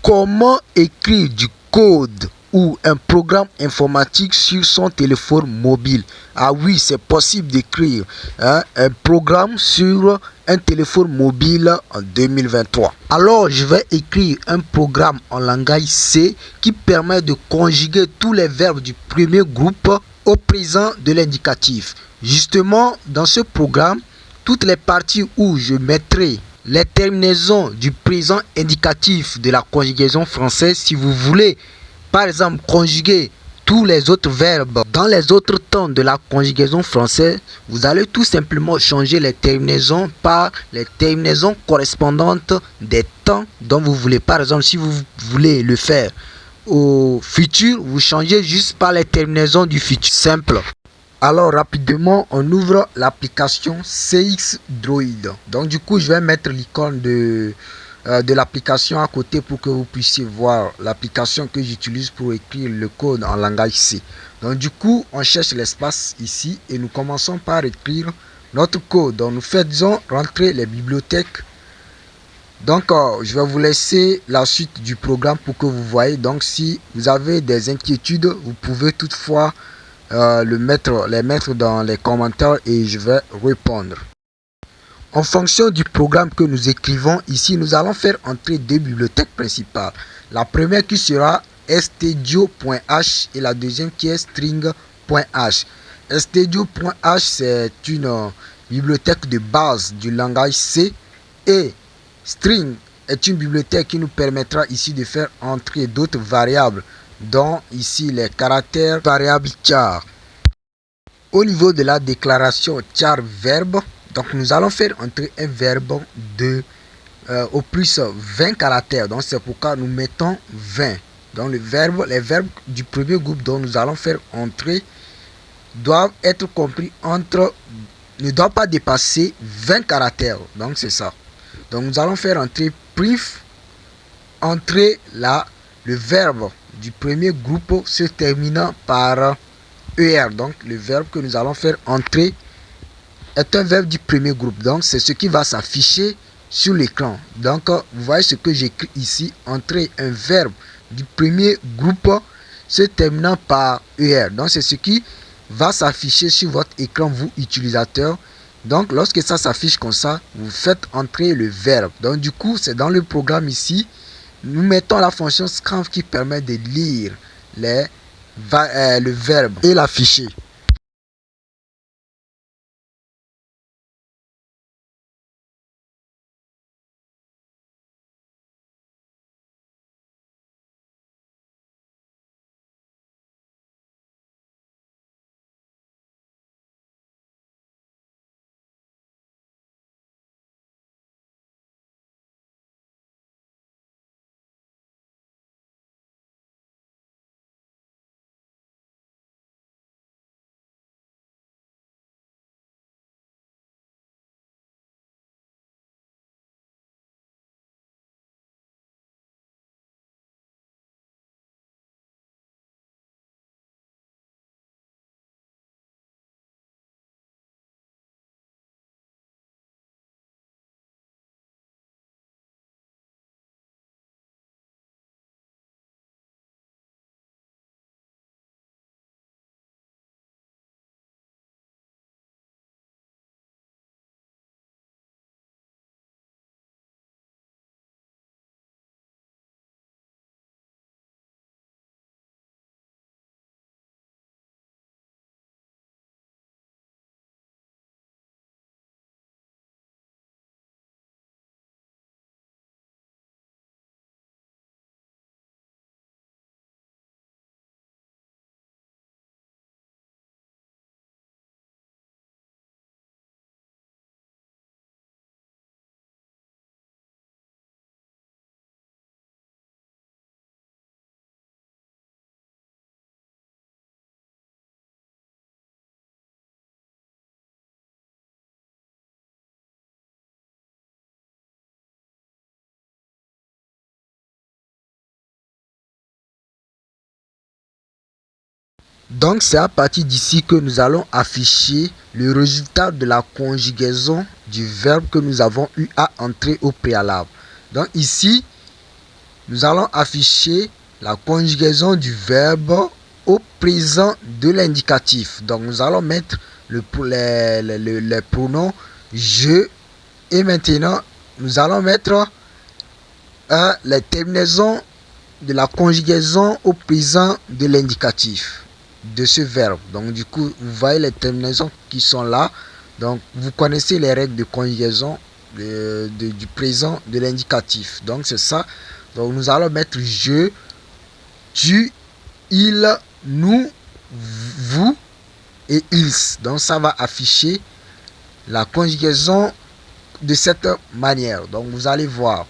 Comment écrire du code ou un programme informatique sur son téléphone mobile? Ah oui, c'est possible d'écrire un programme sur un téléphone mobile en 2023. Alors, je vais écrire un programme en langage C qui permet de conjuguer tous les verbes du premier groupe au présent de l'indicatif. Justement, dans ce programme, toutes les parties où je mettrai les terminaisons du présent indicatif de la conjugaison française, si vous voulez par exemple conjuguer tous les autres verbes dans les autres temps de la conjugaison française, vous allez tout simplement changer les terminaisons par les terminaisons correspondantes des temps dont vous voulez. Par exemple, si vous voulez le faire au futur, vous changez juste par les terminaisons du futur. Simple. Alors rapidement, on ouvre l'application CX Droid. Donc du coup, je vais mettre l'icône de l'application à côté pour que vous puissiez voir l'application que j'utilise pour écrire le code en langage C. Donc du coup, on cherche l'espace ici et nous commençons par écrire notre code. Donc nous faisons rentrer les bibliothèques. Donc je vais vous laisser la suite du programme pour que vous voyez. Donc si vous avez des inquiétudes, vous pouvez toutefois les mettre dans les commentaires et je vais répondre. En fonction du programme que nous écrivons ici, nous allons faire entrer deux bibliothèques principales. La première qui sera stdio.h et la deuxième qui est string.h. Stdio.h c'est une bibliothèque de base du langage C et string est une bibliothèque qui nous permettra ici de faire entrer d'autres variables, dont ici les caractères variables char. Au niveau de la déclaration char verbe, donc nous allons faire entrer un verbe de au plus 20 caractères. Donc c'est pourquoi nous mettons 20. Donc les verbes du premier groupe dont nous allons faire entrer doivent être compris ne doivent pas dépasser 20 caractères. Donc c'est ça. Donc nous allons faire entrer prif, entrer là le verbe du premier groupe se terminant par ER. Donc le verbe que nous allons faire entrer est un verbe du premier groupe. Donc c'est ce qui va s'afficher sur l'écran. Donc vous voyez ce que j'écris ici, entrer un verbe du premier groupe se terminant par ER. Donc c'est ce qui va s'afficher sur votre écran, vous utilisateur. Donc lorsque ça s'affiche comme ça, vous faites entrer le verbe. Donc du coup c'est dans le programme ici, nous mettons la fonction scanf qui permet de lire le verbe et l'afficher. Donc c'est à partir d'ici que nous allons afficher le résultat de la conjugaison du verbe que nous avons eu à entrer au préalable. Donc ici, nous allons afficher la conjugaison du verbe au présent de l'indicatif. Donc nous allons mettre les pronoms je, et maintenant nous allons mettre les terminaisons de la conjugaison au présent de l'indicatif de ce verbe. Donc du coup, vous voyez les terminaisons qui sont là. Donc vous connaissez les règles de conjugaison du présent de l'indicatif. Donc c'est ça. Donc nous allons mettre je, tu, il, nous, vous et ils. Donc ça va afficher la conjugaison de cette manière. Donc vous allez voir.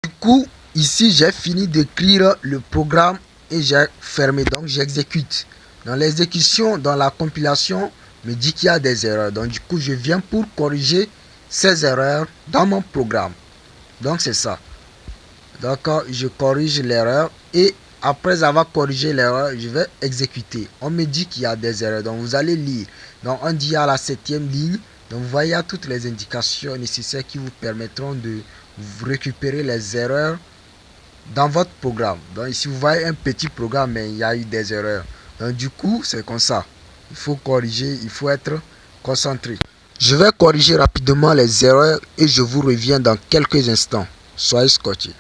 Du coup, ici j'ai fini d'écrire le programme et j'ai fermé. Donc j'exécute. Dans l'exécution, dans la compilation, me dit qu'il y a des erreurs. Donc du coup, je viens pour corriger ces erreurs dans mon programme. Donc c'est ça. Donc je corrige l'erreur et après avoir corrigé l'erreur, je vais exécuter. On me dit qu'il y a des erreurs. Donc vous allez lire. Donc on dit à la 7e ligne. Donc vous voyez toutes les indications nécessaires qui vous permettront de récupérer les erreurs dans votre programme. Donc ici vous voyez un petit programme mais il y a eu des erreurs. Donc du coup c'est comme ça. Il faut corriger, il faut être concentré. Je vais corriger rapidement les erreurs et je vous reviens dans quelques instants. Soyez scotchés.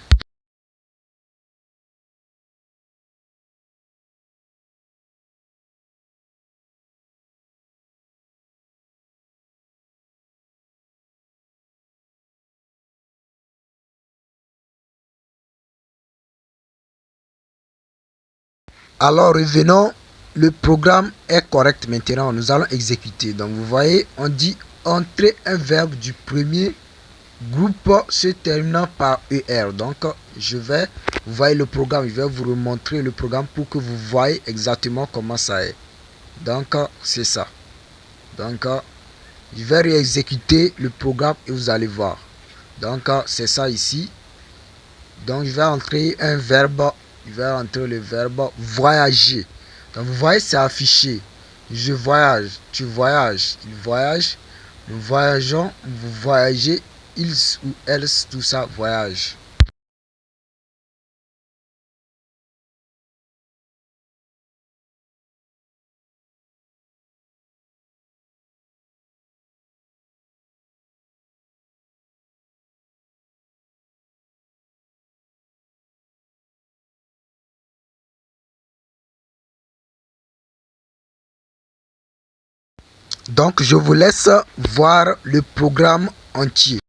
Alors revenons, le programme est correct maintenant, nous allons exécuter. Donc vous voyez, on dit entrer un verbe du premier groupe se terminant par ER. Donc, vous voyez le programme, je vais vous remontrer le programme pour que vous voyez exactement comment ça est. Donc, c'est ça. Donc, je vais réexécuter le programme et vous allez voir. Donc, c'est ça ici. Donc, je vais entrer un verbe. Je vais entrer le verbe voyager. Donc, vous voyez, c'est affiché. Je voyage, tu voyages, il voyage, nous voyageons, vous voyagez, ils ou elles, tout ça voyage. Donc, je vous laisse voir le programme entier.